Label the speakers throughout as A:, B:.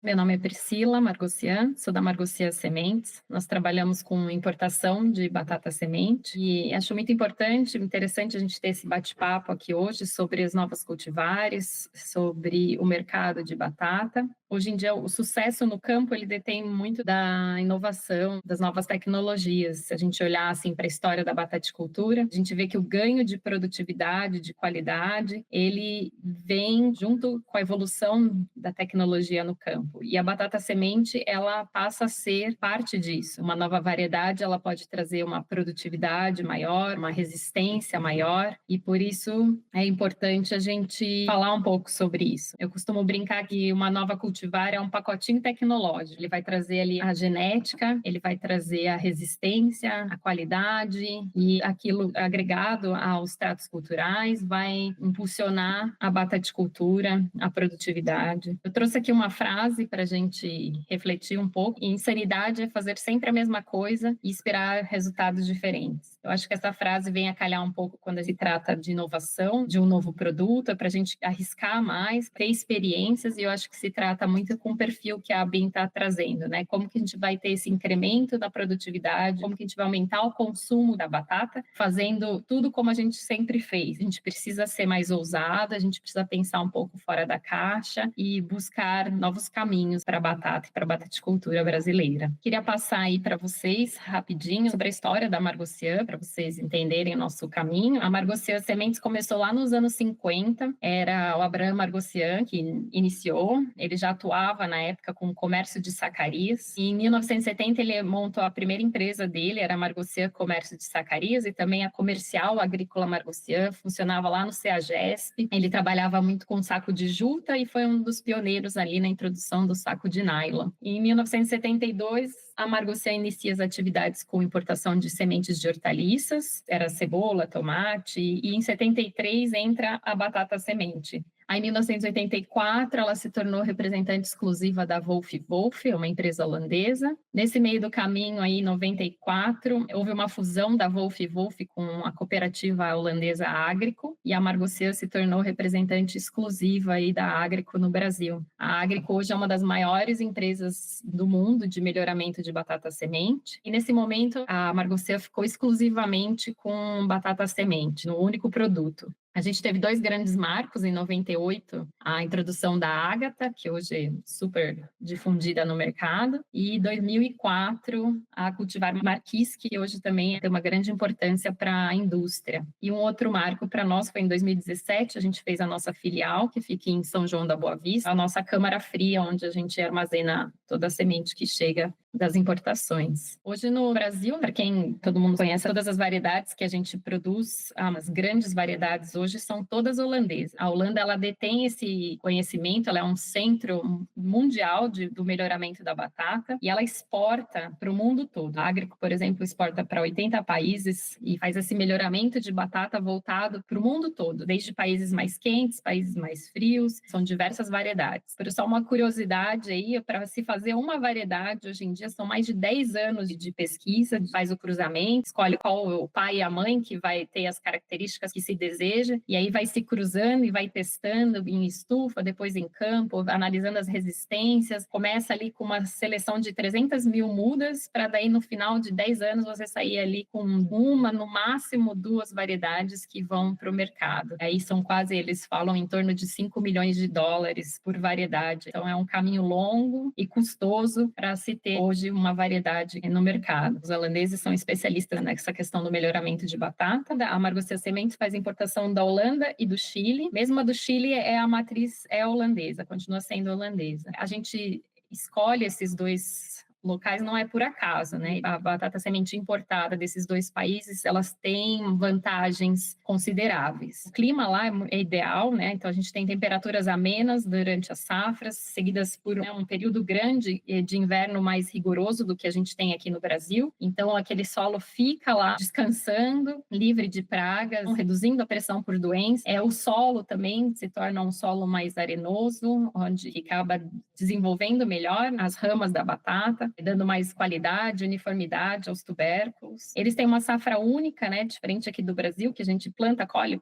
A: Meu nome é Priscila Margossian, sou da Margossian Sementes. Nós trabalhamos com importação de batata semente e acho muito importante, interessante a gente ter esse bate-papo aqui hoje sobre as novas cultivares, sobre o mercado de batata. Hoje em dia, o sucesso no campo, ele detém muito da inovação, das novas tecnologias. Se a gente olhar assim para a história da bataticultura, a gente vê que o ganho de produtividade, de qualidade, ele vem junto com a evolução da tecnologia no campo. E a batata semente, ela passa a ser parte disso. Uma nova variedade, ela pode trazer uma produtividade maior, uma resistência maior, e por isso é importante a gente falar um pouco sobre isso. Eu costumo brincar que uma nova cultivar é um pacotinho tecnológico. Ele vai trazer ali a genética, ele vai trazer a resistência, a qualidade e aquilo agregado aos tratos culturais vai impulsionar a bataticultura, a produtividade. Eu trouxe aqui uma frase para a gente refletir um pouco. Insanidade é fazer sempre a mesma coisa e esperar resultados diferentes. Eu acho que essa frase vem a calhar um pouco quando se trata de inovação, de um novo produto, para a gente arriscar mais, ter experiências, e eu acho que se trata muito com o perfil que a ABIN está trazendo, né? Como que a gente vai ter esse incremento da produtividade, como que a gente vai aumentar o consumo da batata, fazendo tudo como a gente sempre fez. A gente precisa ser mais ousada, a gente precisa pensar um pouco fora da caixa e buscar novos caminhos para a batata e para a bataticultura brasileira. Queria passar aí para vocês rapidinho sobre a história da Margossian, para vocês entenderem o nosso caminho. A Margossian Sementes começou lá nos anos 50, era o Abraham Margossian que iniciou, ele já atuava na época com o comércio de sacarias, e em 1970 ele montou a primeira empresa dele, era a Margossian Comércio de Sacarias, e também a Comercial Agrícola Margossian, funcionava lá no CEAGESP, ele trabalhava muito com saco de juta e foi um dos pioneiros ali na introdução do saco de nylon. E em 1972, a Margossian inicia as atividades com importação de sementes de hortaliças, era cebola, tomate, e em 73 entra a batata semente. Aí, em 1984, ela se tornou representante exclusiva da Wolf Wolf, uma empresa holandesa. Nesse meio do caminho, aí, em 94, houve uma fusão da Wolf Wolf com a cooperativa holandesa Agrico, e a Margossian se tornou representante exclusiva aí da Agrico no Brasil. A Agrico hoje é uma das maiores empresas do mundo de melhoramento de batata semente, e nesse momento a Margossian ficou exclusivamente com batata semente, no único produto. A gente teve dois grandes marcos em 98, a introdução da Ágata, que hoje é super difundida no mercado, e 2004, a cultivar Marquise, que hoje também tem uma grande importância para a indústria. E um outro marco para nós foi em 2017, a gente fez a nossa filial, que fica em São João da Boa Vista, a nossa câmara fria, onde a gente armazena toda a semente que chega das importações. Hoje no Brasil, para quem todo mundo conhece, todas as variedades que a gente produz, as grandes variedades hoje são todas holandesas. A Holanda, ela detém esse conhecimento, ela é um centro mundial do melhoramento da batata e ela exporta para o mundo todo. A Agrico, por exemplo, exporta para 80 países e faz esse melhoramento de batata voltado para o mundo todo, desde países mais quentes, países mais frios, são diversas variedades. Por só uma curiosidade aí, para se fazer uma variedade, hoje em dia são mais de 10 anos de pesquisa, faz o cruzamento, escolhe qual o pai e a mãe que vai ter as características que se deseja, e aí vai se cruzando e vai testando em estufa, depois em campo, analisando as resistências, começa ali com uma seleção de 300 mil mudas, para daí no final de 10 anos você sair ali com uma, no máximo duas variedades que vão para o mercado. Aí são quase, eles falam em torno de 5 milhões de dólares por variedade. Então é um caminho longo e custoso para se ter hoje uma variedade no mercado. Os holandeses são especialistas nessa questão do melhoramento de batata. A Margossian Sementes faz importação da Holanda e do Chile. Mesmo a do Chile a matriz é holandesa, continua sendo holandesa. A gente escolhe esses dois locais não é por acaso, né? A batata semente importada desses dois países, elas têm vantagens consideráveis. O clima lá é ideal, né? Então a gente tem temperaturas amenas durante as safras, seguidas por um período grande de inverno mais rigoroso do que a gente tem aqui no Brasil. Então aquele solo fica lá descansando, livre de pragas, reduzindo a pressão por doenças. O solo também se torna um solo mais arenoso, onde acaba desenvolvendo melhor as ramas da batata. dando mais qualidade, uniformidade aos tubérculos. Eles têm uma safra única, né, diferente aqui do Brasil, que a gente planta, colhe,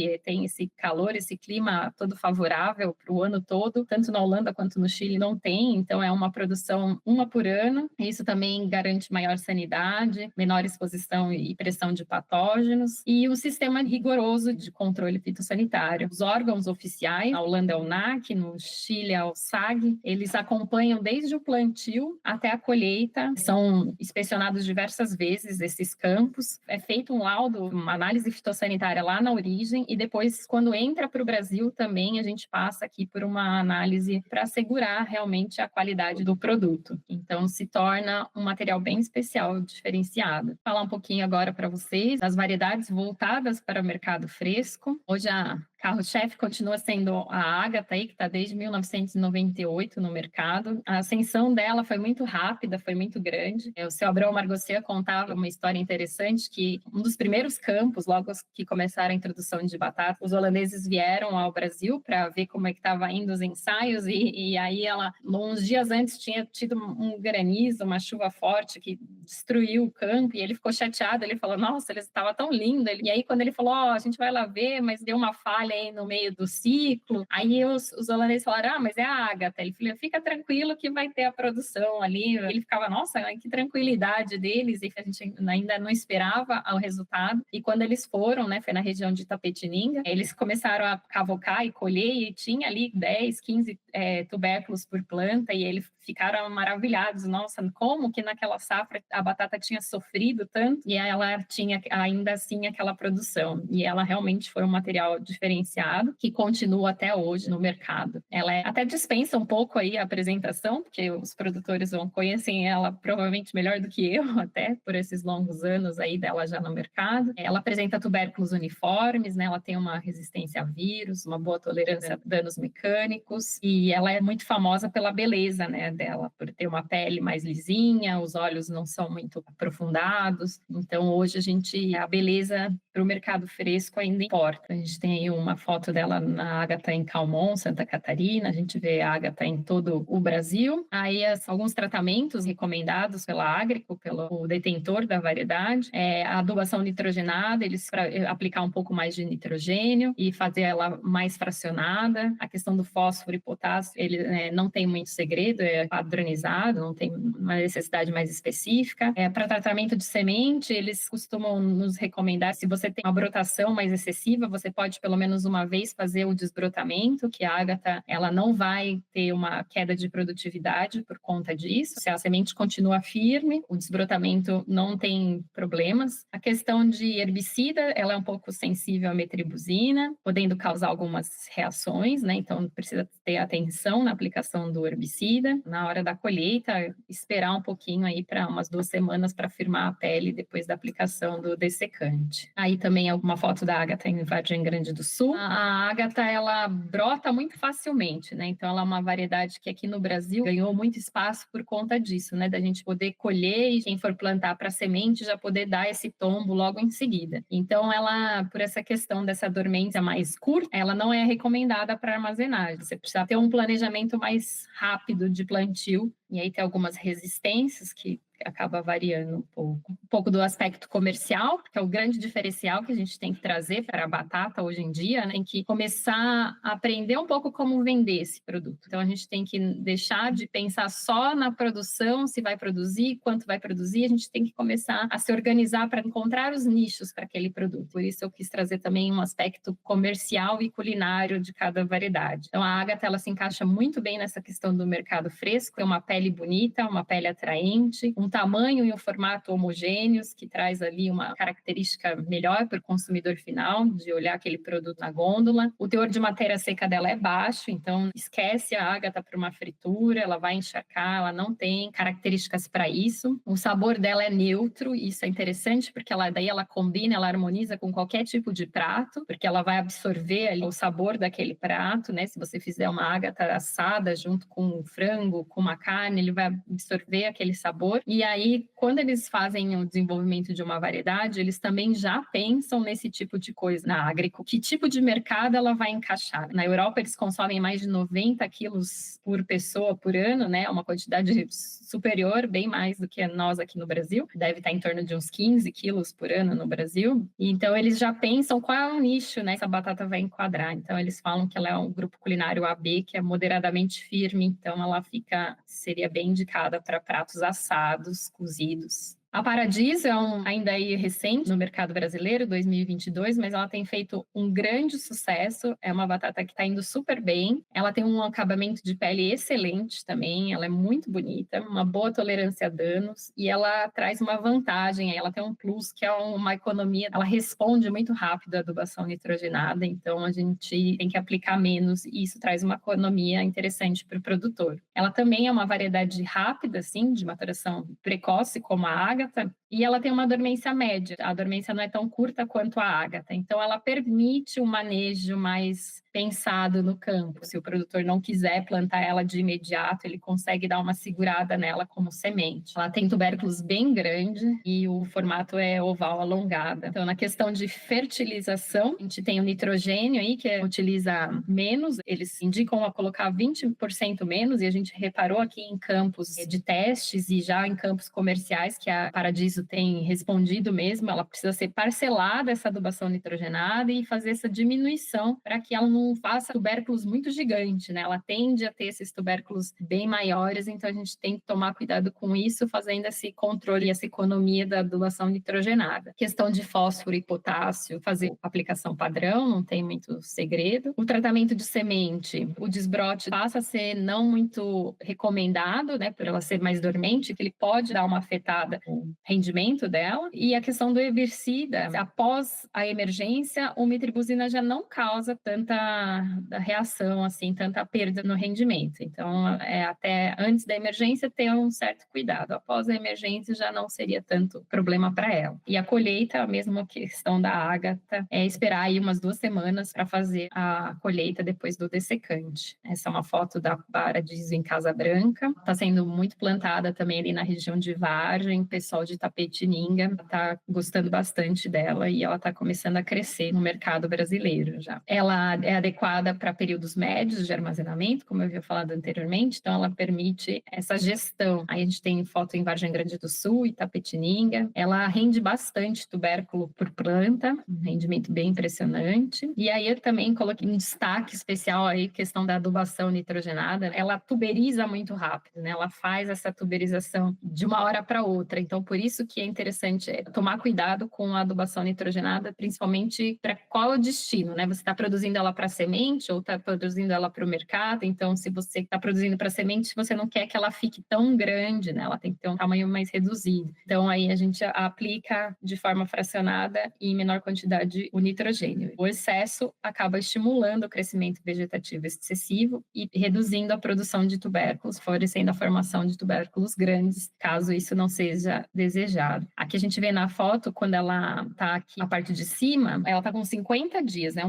A: e tem esse calor, esse clima todo favorável para o ano todo, tanto na Holanda quanto no Chile não tem, então é uma produção uma por ano. Isso também garante maior sanidade, menor exposição e pressão de patógenos e um sistema rigoroso de controle fitossanitário. Os órgãos oficiais, na Holanda é o NAC, no Chile é o SAG, eles acompanham desde o plantio até a colheita, são inspecionados diversas vezes esses campos, é feito um laudo, uma análise fitossanitária lá na origem e depois, quando entra para o Brasil também, a gente passa aqui por uma análise para assegurar realmente a qualidade do produto. Então, se torna um material bem especial, diferenciado. Vou falar um pouquinho agora para vocês das variedades voltadas para o mercado fresco. Hoje a carro-chefe continua sendo a Ágata, que está desde 1998 no mercado. A ascensão dela foi muito rápida, foi muito grande. O seu Abrão Margocea contava uma história interessante que um dos primeiros campos, logo que começaram a introdução de batata, os holandeses vieram ao Brasil para ver como é que estava indo os ensaios e aí ela, uns dias antes, tinha tido um granizo, uma chuva forte que destruiu o campo e ele ficou chateado. Ele falou, nossa, ele estava tão lindo. E aí, quando ele falou, a gente vai lá ver, mas deu uma falha aí no meio do ciclo. Aí os holandeses falaram, mas é a Ágata. Ele falou, fica tranquilo que vai ter a produção ali. Ele ficava, nossa, que tranquilidade deles. E a gente ainda não esperava o resultado. E quando eles foram, né, foi na região de Itapetininga, eles começaram a cavocar e colher e tinha ali 10, 15 tubérculos por planta e eles ficaram maravilhados. Nossa, como que naquela safra a batata tinha sofrido tanto e ela tinha ainda assim aquela produção. E ela realmente foi um material diferenciado que continua até hoje no mercado. Ela até dispensa um pouco aí a apresentação, porque os produtores conhecem ela provavelmente melhor do que eu, até por esses longos anos aí dela já no mercado. Ela apresenta tubérculos uniformes, né? Ela tem uma resistência a vírus, uma boa tolerância a danos mecânicos e ela é muito famosa pela beleza, né, dela, por ter uma pele mais lisinha, os olhos não são muito aprofundados. Então, hoje a beleza para o mercado fresco ainda importa. A gente tem aí uma foto dela na Ágata em Calmon, Santa Catarina. A gente vê a Ágata em todo o Brasil. Aí, alguns tratamentos recomendados pela Agrico, pelo detentor da variedade, a adubação nitrogenada, eles para aplicar um pouco mais de nitrogênio e fazer ela mais fracionada. A questão do fósforo e potássio, ele não tem muito segredo, é padronizado, não tem uma necessidade mais específica. Para tratamento de semente, eles costumam nos recomendar, se você tem uma brotação mais excessiva, você pode pelo menos uma vez fazer o desbrotamento, que a Ágata, ela não vai ter uma queda de produtividade por conta disso. Se a semente continua firme, o desbrotamento não tem problemas. A questão de herbicida, ela é um pouco sensível à metribuzina, podendo causar algumas reações, né? Então precisa ter atenção na aplicação do herbicida. Na hora da colheita, esperar um pouquinho aí para umas 2 semanas para firmar a pele depois da aplicação do dessecante. Aí também alguma foto da Ágata em Vargem Grande do Sul. A Ágata, ela brota muito facilmente, né? Então ela é uma variedade que aqui no Brasil ganhou muito espaço por conta disso, né? Da gente poder colher e quem for plantar para semente já poder dar esse tombo logo em seguida. Então ela, por essa questão dessa dormência mais curta, ela não é recomendada para armazenagem. Você precisa ter um planejamento mais rápido de plantio e aí tem algumas resistências que acaba variando um pouco. Um pouco do aspecto comercial, que é o grande diferencial que a gente tem que trazer para a batata hoje em dia, né? Em que começar a aprender um pouco como vender esse produto. Então, a gente tem que deixar de pensar só na produção, se vai produzir, quanto vai produzir, a gente tem que começar a se organizar para encontrar os nichos para aquele produto. Por isso, eu quis trazer também um aspecto comercial e culinário de cada variedade. Então, a Ágata, ela se encaixa muito bem nessa questão do mercado fresco, é uma pele bonita, uma pele atraente, um tamanho e um formato homogêneos, que traz ali uma característica melhor para o consumidor final, de olhar aquele produto na gôndola. O teor de matéria seca dela é baixo, então esquece a Ágata para uma fritura, ela vai encharcar, ela não tem características para isso. O sabor dela é neutro, e isso é interessante, porque daí ela combina, ela harmoniza com qualquer tipo de prato, porque ela vai absorver ali o sabor daquele prato, né? Se você fizer uma Ágata assada junto com um frango, com uma carne, ele vai absorver aquele sabor. E E aí, quando eles fazem o desenvolvimento de uma variedade, eles também já pensam nesse tipo de coisa na agricultura. Que tipo de mercado ela vai encaixar? Na Europa, eles consomem mais de 90 quilos por pessoa por ano, né? Uma quantidade superior, bem mais do que nós aqui no Brasil. Deve estar em torno de uns 15 quilos por ano no Brasil. Então, eles já pensam qual é o nicho, né, que essa batata vai enquadrar. Então, eles falam que ela é um grupo culinário AB, que é moderadamente firme. Então, ela seria bem indicada para pratos assados, cozidos. A Paradiso é ainda aí recente no mercado brasileiro, 2022, mas ela tem feito um grande sucesso. É uma batata que está indo super bem. Ela tem um acabamento de pele excelente também. Ela é muito bonita, uma boa tolerância a danos e ela traz uma vantagem. Ela tem um plus que é uma economia. Ela responde muito rápido à adubação nitrogenada, então a gente tem que aplicar menos e isso traz uma economia interessante para o produtor. Ela também é uma variedade rápida, assim, de maturação precoce, como a ágata, e ela tem uma dormência média. A dormência não é tão curta quanto a ágata, então ela permite um manejo mais pensado no campo. Se o produtor não quiser plantar ela de imediato, ele consegue dar uma segurada nela como semente. Ela tem tubérculos bem grandes e o formato é oval alongada. Então, na questão de fertilização, a gente tem o nitrogênio aí, que utiliza menos, eles indicam a colocar 20% menos, e a gente reparou aqui em campos de testes e já em campos comerciais que a Paradiso tem respondido mesmo, ela precisa ser parcelada essa adubação nitrogenada e fazer essa diminuição para que ela não faça tubérculos muito gigantes, né? Ela tende a ter esses tubérculos bem maiores, então a gente tem que tomar cuidado com isso, fazendo esse controle e essa economia da adubação nitrogenada. Questão de fósforo e potássio, fazer aplicação padrão, não tem muito segredo. O tratamento de semente, o desbrote passa a ser não muito recomendado, né? Por ela ser mais dormente, que ele pode dar uma afetada no rendimento dela. E a questão do herbicida, após a emergência, o metribuzina já não causa tanta reação, assim, tanta perda no rendimento. Então, até antes da emergência, ter um certo cuidado. Após a emergência, já não seria tanto problema para ela. E a colheita, a mesma questão da ágata, é esperar aí umas 2 semanas para fazer a colheita depois do dessecante. Essa é uma foto da Paradiso em Casa Branca. Está sendo muito plantada também ali na região de Vargem, pessoal de Tapetininga está gostando bastante dela e ela está começando a crescer no mercado brasileiro já. Ela é adequada para períodos médios de armazenamento, como eu havia falado anteriormente, então ela permite essa gestão. Aí a gente tem foto em Vargem Grande do Sul e Tapetininga. Ela rende bastante tubérculo por planta, um rendimento bem impressionante. E aí eu também coloquei um destaque especial aí, questão da adubação nitrogenada. Ela tuberiza muito rápido, né? Ela faz essa tuberização de uma hora para outra. Então, por isso que é interessante tomar cuidado com a adubação nitrogenada, principalmente para qual é o destino, né? Você está produzindo ela para semente ou está produzindo ela para o mercado. Então, se você está produzindo para semente, você não quer que ela fique tão grande, né? Ela tem que ter um tamanho mais reduzido. Então, aí a gente aplica de forma fracionada e em menor quantidade o nitrogênio. O excesso acaba estimulando o crescimento vegetativo excessivo e reduzindo a produção de tubérculos, favorecendo a formação de tubérculos grandes, caso isso não seja desejado. Aqui a gente vê na foto, quando ela está aqui, a parte de cima, ela está com 50 dias, né?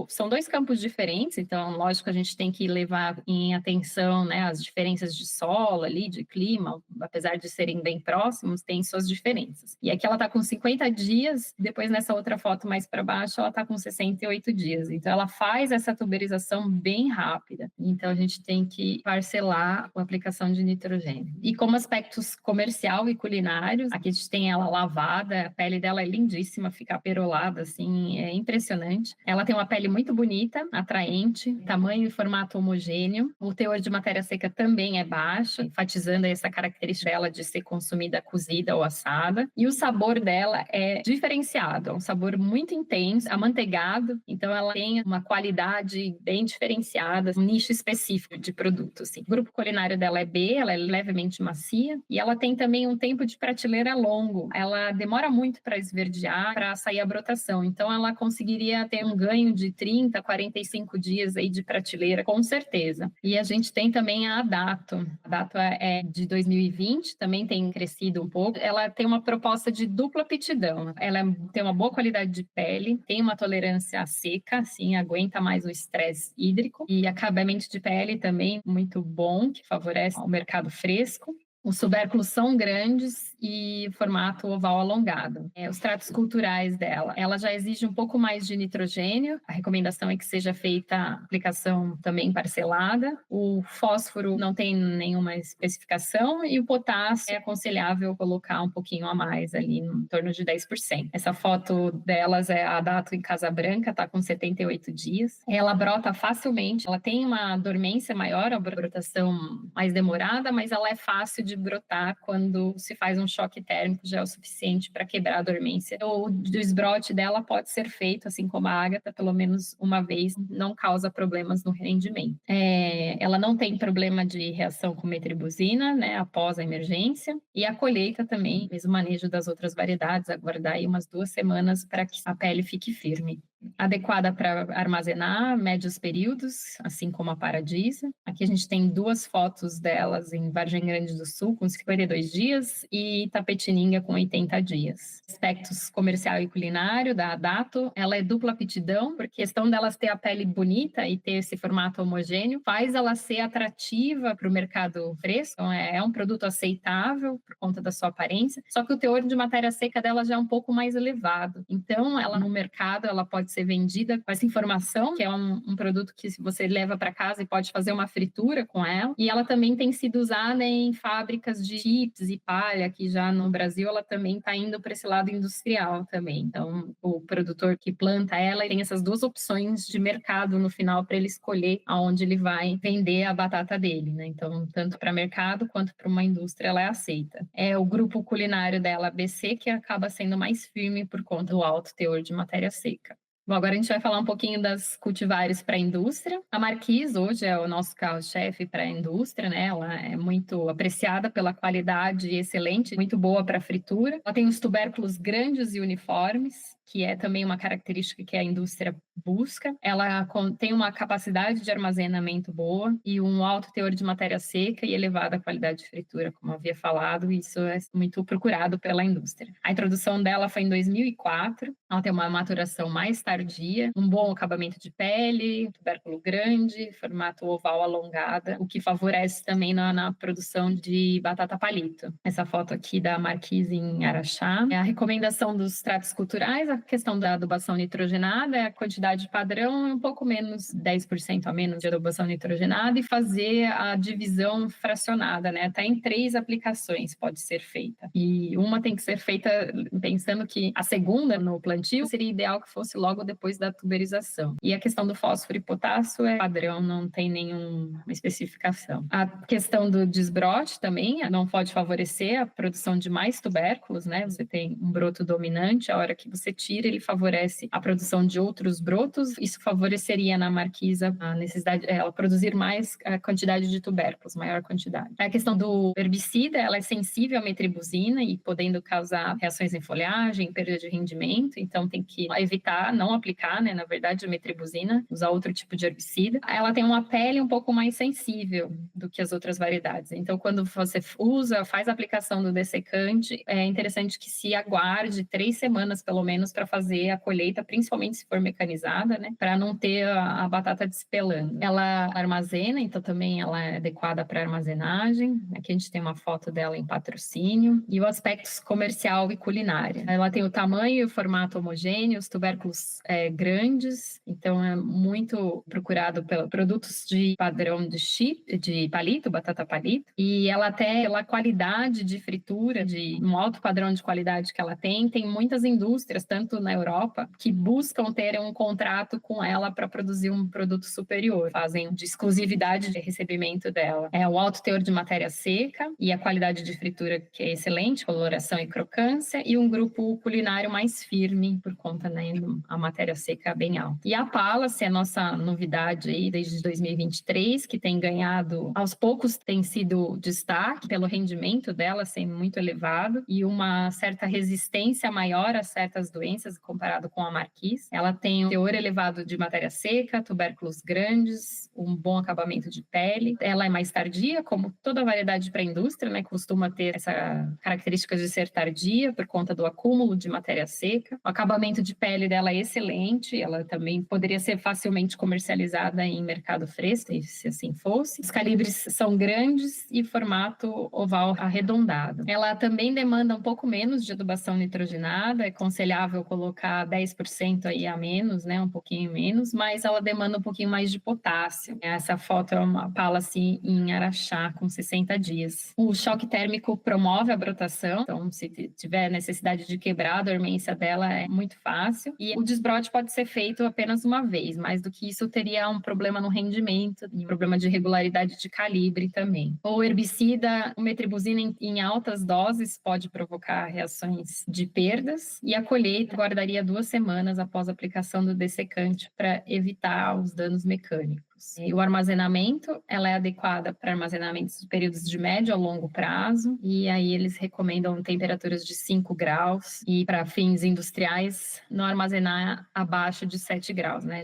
A: São 2 campos diferentes, então, lógico, a gente tem que levar em atenção, né, as diferenças de solo ali, de clima, apesar de serem bem próximos, tem suas diferenças. E aqui ela está com 50 dias, depois nessa outra foto mais para baixo, ela está com 68 dias. Então, ela faz essa tuberização bem rápida. Então, a gente tem que parcelar a aplicação de nitrogênio. E como aspectos comercial e culinários, aqui a gente tem ela lavada, a pele dela é lindíssima, fica perolada, assim, é impressionante. Ela tem uma pele muito bonita, atraente, tamanho e formato homogêneo. O teor de matéria seca também é baixo, enfatizando essa característica dela de ser consumida cozida ou assada. E o sabor dela é diferenciado, é um sabor muito intenso, amanteigado, então ela tem uma qualidade bem diferenciada, um nicho específico de produto, assim. O grupo culinário dela é B, ela é levemente macia e ela tem também um tempo de prateleira longo. Ela demora muito para esverdear, para sair a brotação, então ela conseguiria ter um ganho de 30, 45 dias aí de prateleira, com certeza. E a gente tem também a Adato. A Adato é de 2020, também tem crescido um pouco. Ela tem uma proposta de dupla aptidão. Ela tem uma boa qualidade de pele, tem uma tolerância à seca, assim, aguenta mais o estresse hídrico. E acabamento de pele também muito bom, que favorece o mercado fresco. Os tubérculos são grandes e formato oval alongado. Os tratos culturais dela, ela já exige um pouco mais de nitrogênio. A recomendação é que seja feita a aplicação também parcelada. O fósforo não tem nenhuma especificação e o potássio é aconselhável colocar um pouquinho a mais ali, em torno de 10%. Essa foto delas é a dato em Casa Branca, está com 78 dias. Ela brota facilmente, ela tem uma dormência maior, a brotação mais demorada, mas ela é fácil de brotar quando se faz um choque térmico, já é o suficiente para quebrar a dormência. O desbrote dela pode ser feito, assim como a ágata, pelo menos uma vez, não causa problemas no rendimento. Ela não tem problema de reação com metribuzina, né, após a emergência, e a colheita também, mesmo manejo das outras variedades, aguardar aí umas 2 semanas para que a pele fique firme. Adequada para armazenar médios períodos, assim como a Paradisa. Aqui a gente tem 2 fotos delas em Vargem Grande do Sul, com 52 dias, e Tapetininga, com 80 dias. Aspectos comercial e culinário da Dato, ela é dupla aptidão, por questão delas ter a pele bonita e ter esse formato homogêneo, faz ela ser atrativa para o mercado fresco, então é um produto aceitável por conta da sua aparência, só que o teor de matéria seca dela já é um pouco mais elevado. Então, ela no mercado, ela pode ser vendida com essa informação, que é um produto que você leva para casa e pode fazer uma fritura com ela. E ela também tem sido usada em fábricas de chips e palha, que já no Brasil ela também está indo para esse lado industrial também. Então, o produtor que planta ela tem essas 2 opções de mercado no final para ele escolher aonde ele vai vender a batata dele, né? Então, tanto para mercado quanto para uma indústria ela é aceita. É o grupo culinário dela, ABC, que acaba sendo mais firme por conta do alto teor de matéria seca. Bom, agora a gente vai falar um pouquinho das cultivares para a indústria. A Marquise hoje é o nosso carro-chefe para a indústria, né? Ela é muito apreciada pela qualidade excelente, muito boa para fritura. Ela tem os tubérculos grandes e uniformes, que é também uma característica que a indústria busca. Ela tem uma capacidade de armazenamento boa e um alto teor de matéria seca e elevada qualidade de fritura, como eu havia falado, isso é muito procurado pela indústria. A introdução dela foi em 2004, ela tem uma maturação mais tardia, um bom acabamento de pele, tubérculo grande, formato oval alongada, o que favorece também na produção de batata palito. Essa foto aqui da Marquise em Araxá. A recomendação dos tratos culturais, a questão da adubação nitrogenada, a quantidade padrão é um pouco menos, 10% a menos de adubação nitrogenada, e fazer a divisão fracionada, né? Até em 3 aplicações pode ser feita. E uma tem que ser feita pensando que a segunda no plantio seria ideal que fosse logo depois da tuberização. E a questão do fósforo e potássio é padrão, não tem nenhuma especificação. A questão do desbrote também não pode favorecer a produção de mais tubérculos, né? Você tem um broto dominante, a hora que você tira, ele favorece a produção de outros brotos. Isso favoreceria na marquisa a necessidade, ela produzir mais quantidade de tubérculos, maior quantidade. A questão do herbicida, ela é sensível à metribuzina e podendo causar reações em folhagem, perda de rendimento, então tem que evitar, não aplicar, né, na verdade, a metribuzina, usar outro tipo de herbicida. Ela tem uma pele um pouco mais sensível do que as outras variedades. Então, quando você faz a aplicação do dessecante, é interessante que se aguarde 3 semanas, pelo menos, para fazer a colheita, principalmente se for mecanizada, né, para não ter a batata despelando. Ela armazena, então também ela é adequada para armazenagem. Aqui a gente tem uma foto dela em patrocínio. E o aspecto comercial e culinária. Ela tem o tamanho e o formato homogêneo, os tubérculos grandes, então é muito procurado pelos produtos de padrão de palito, batata palito, e ela até pela qualidade de fritura, de um alto padrão de qualidade que ela tem muitas indústrias, tanto na Europa, que buscam ter um contrato com ela para produzir um produto superior, fazem de exclusividade de recebimento dela. É o alto teor de matéria seca e a qualidade de fritura que é excelente, coloração e crocância, e um grupo culinário mais firme por conta, né, a matéria seca bem alta. E a Palace é a nossa novidade aí desde 2023, que tem ganhado, aos poucos tem sido destaque pelo rendimento dela ser muito elevado e uma certa resistência maior a certas doenças, doenças comparado com a Marquise. Ela tem um teor elevado de matéria seca, tubérculos grandes, um bom acabamento de pele. Ela é mais tardia, como toda variedade para a indústria, né? Costuma ter essa característica de ser tardia por conta do acúmulo de matéria seca. O acabamento de pele dela é excelente, ela também poderia ser facilmente comercializada em mercado fresco, se assim fosse. Os calibres são grandes e formato oval arredondado. Ela também demanda um pouco menos de adubação nitrogenada, é aconselhável colocar 10% aí a menos, né, um pouquinho menos, mas ela demanda um pouquinho mais de potássio. Essa foto é uma Pallas em Araxá com 60 dias. O choque térmico promove a brotação, então se tiver necessidade de quebrar a dormência dela é muito fácil. E o desbrote pode ser feito apenas uma vez, mais do que isso teria um problema no rendimento, um problema de regularidade de calibre também. O herbicida, o metribuzina em altas doses pode provocar reações de perdas, e a colheita guardaria 2 semanas após a aplicação do dessecante para evitar os danos mecânicos. E o armazenamento, ela é adequada para armazenamentos de períodos de médio a longo prazo, e aí eles recomendam temperaturas de 5 graus, e para fins industriais, não armazenar abaixo de 7 graus, né?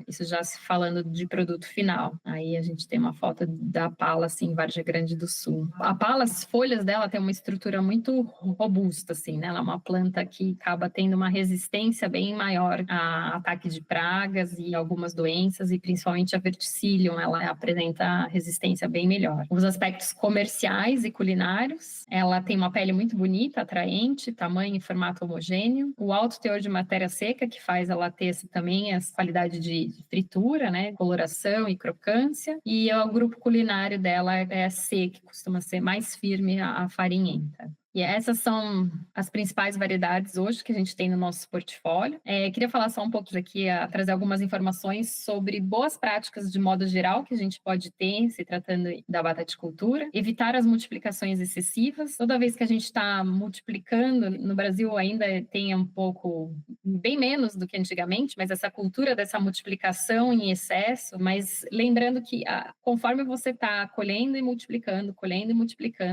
A: Isso já se falando de produto final. Aí a gente tem uma foto da Pallas em Vargem Grande do Sul. A Pallas, as folhas dela tem uma estrutura muito robusta, assim, né? Ela é uma planta que acaba tendo uma resistência bem maior a ataque de pragas e algumas doenças, e principalmente a verticillium, ela apresenta resistência bem melhor. Os aspectos comerciais e culinários, ela tem uma pele muito bonita, atraente, tamanho e formato homogêneo, o alto teor de matéria seca, que faz ela ter também essa qualidade de fritura, né, coloração e crocância, e o grupo culinário dela é C, que costuma ser mais firme a farinhenta. E essas são as principais variedades hoje que a gente tem no nosso portfólio. Queria falar só um pouco aqui, trazer algumas informações sobre boas práticas de modo geral que a gente pode ter se tratando da bataticultura. Evitar as multiplicações excessivas. Toda vez que a gente está multiplicando, no Brasil ainda tem um pouco, bem menos do que antigamente, mas essa cultura dessa multiplicação em excesso, mas lembrando que conforme você está colhendo e multiplicando,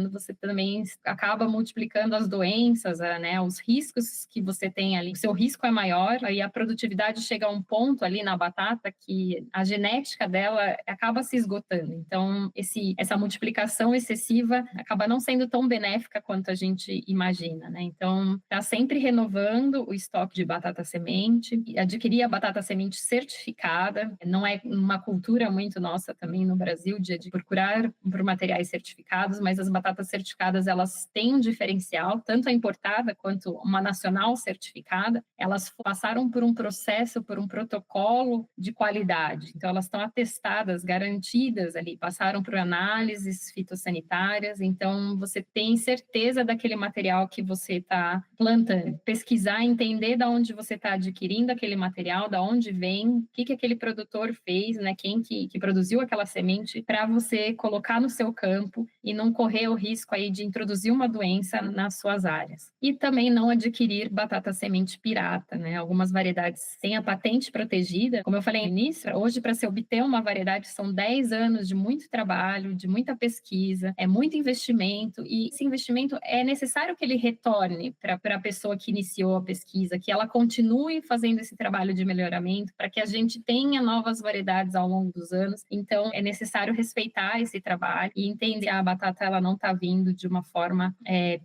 A: você também acaba multiplicando as doenças, né, os riscos que você tem ali. O seu risco é maior, aí a produtividade chega a um ponto ali na batata que a genética dela acaba se esgotando. Então, essa multiplicação excessiva acaba não sendo tão benéfica quanto a gente imagina, né? Então, tá sempre renovando o estoque de batata semente, adquirir a batata semente certificada. Não é uma cultura muito nossa também no Brasil de procurar por materiais certificados, mas as batatas certificadas, elas têm um diferencial, tanto a importada quanto uma nacional certificada, elas passaram por um processo, por um protocolo de qualidade. Então, elas estão atestadas, garantidas ali, passaram por análises fitossanitárias, então você tem certeza daquele material que você está plantando. Pesquisar, entender de onde você está adquirindo aquele material, de onde vem, o que aquele produtor fez, né? Quem que produziu aquela semente, para você colocar no seu campo e não correr o risco aí de introduzir uma doença nas suas áreas. E também não adquirir batata semente pirata, né? Algumas variedades têm a patente protegida. Como eu falei no início, hoje para se obter uma variedade são 10 anos de muito trabalho, de muita pesquisa, é muito investimento, e esse investimento é necessário que ele retorne para a pessoa que iniciou a pesquisa, que ela continue fazendo esse trabalho de melhoramento para que a gente tenha novas variedades ao longo dos anos. Então, é necessário respeitar esse trabalho e entender que a batata ela não está vindo de uma forma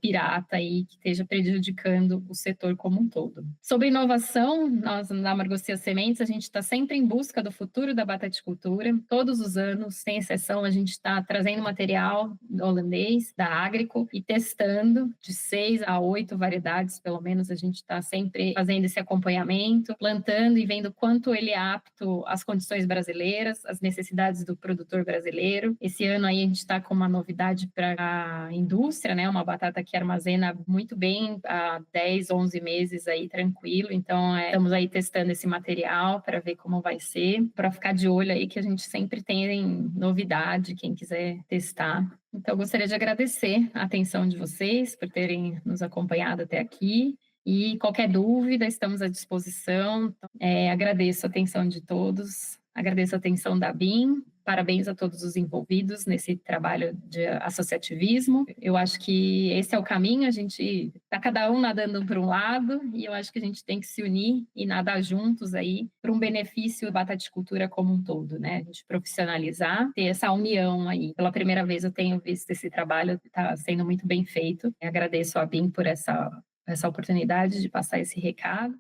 A: pirata e que esteja prejudicando o setor como um todo. Sobre inovação, nós na Amargocia Sementes, a gente está sempre em busca do futuro da bataticultura. Todos os anos, sem exceção, a gente está trazendo material holandês, da Agrico, e testando de 6 a 8 variedades, pelo menos a gente está sempre fazendo esse acompanhamento, plantando e vendo quanto ele é apto às condições brasileiras, às necessidades do produtor brasileiro. Esse ano aí a gente está com uma novidade para a indústria, né? Uma batata que armazena muito bem há 10, 11 meses aí tranquilo. Então, estamos aí testando esse material para ver como vai ser, para ficar de olho aí que a gente sempre tem novidade, quem quiser testar. Então, eu gostaria de agradecer a atenção de vocês por terem nos acompanhado até aqui. E qualquer dúvida, estamos à disposição. Agradeço a atenção de todos, agradeço a atenção da BIM. parabéns a todos os envolvidos nesse trabalho de associativismo. Eu acho que esse é o caminho, a gente está cada um nadando para um lado e eu acho que a gente tem que se unir e nadar juntos aí para um benefício da bataticultura como um todo, né? A gente profissionalizar, ter essa união aí. Pela primeira vez eu tenho visto esse trabalho, está sendo muito bem feito. Eu agradeço a BIM por essa oportunidade de passar esse recado.